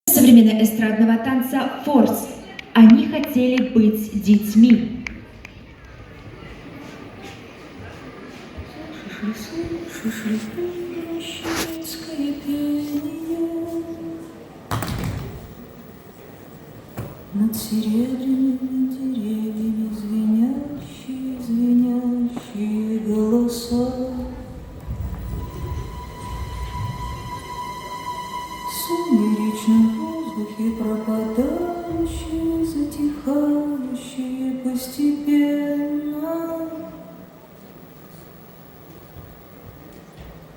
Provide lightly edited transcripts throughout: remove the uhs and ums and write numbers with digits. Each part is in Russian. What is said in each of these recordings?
современного эстрадного танца «Форс». Они хотели быть детьми. Над серебряными деревьями звенящие, звенящие голоса. В сумеречном воздухе пропадающие, затихающие постепенно.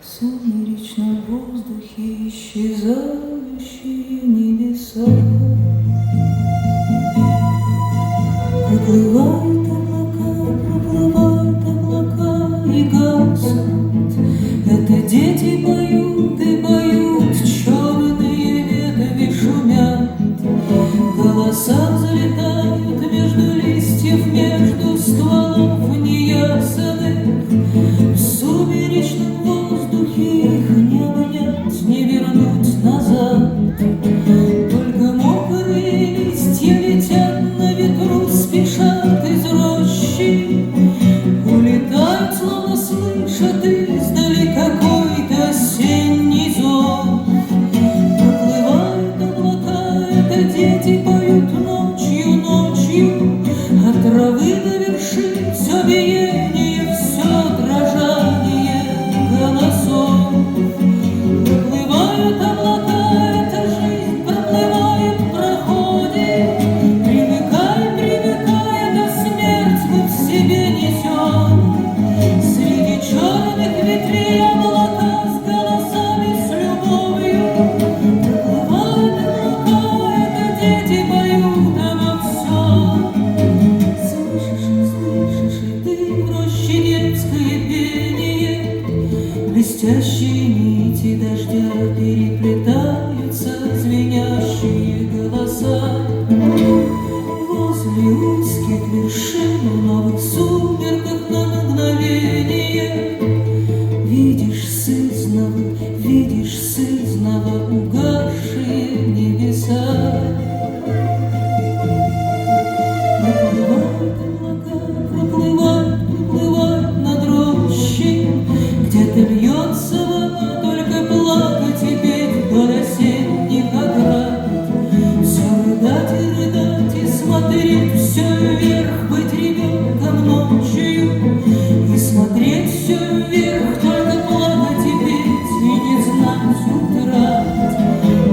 В сумеречном воздухе исчезающие небеса. Проплывают облака и гаснут. Это дети поют и поют, черные ветви шумят. Голоса взлетают между листьев, между стволов неясных. В сумеречном воздухе их не обнять, не вернуть назад. Только мокрые листья летят на ветру, спешат из рощи, улетают, словно слышат издали какой-то осенний зов. Проплывают облака, это дети поют ночью, ночью, от травы до вершин все биение, все дрожание голосов. Проплывают облака, эта жизнь проплывает, проходит. Привыкая, до смерти мы в себе несем. Среди черных ветвей облака с голосами, с любовью. Проплывают облака, это дети поют обо всем. Слышишь ли ты в роще детское пение? Блестящие нити дождя переплетаются, звенящие голоса. Возле узких вершин в новых сумерках на мгновение видишь сызнова угасшие небеса. Проплывают над рощей, где-то льется вода, только плакать и петь вдоль осенних оград. Все рыдать и смотреть все вверх, быть ребенком ночью и смотреть все вверх, только плакать и петь и не знать утрат.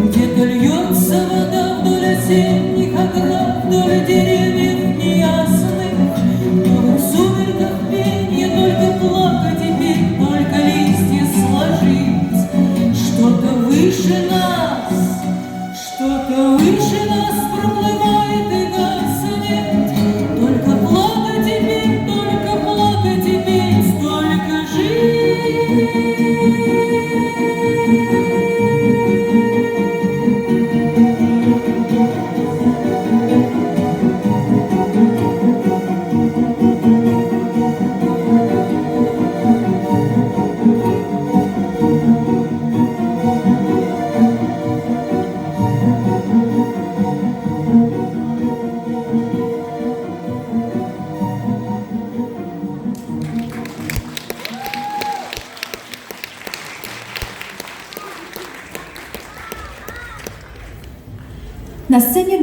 Где-то льется вода вдоль осенних оград, вдоль деревьев неясных, но в сумерках пенье, только плакать и петь, только листья сложить. Что-то выше нас проплывает и гаснет. Только плакать и петь, только плакать и петь, только жить. На сцене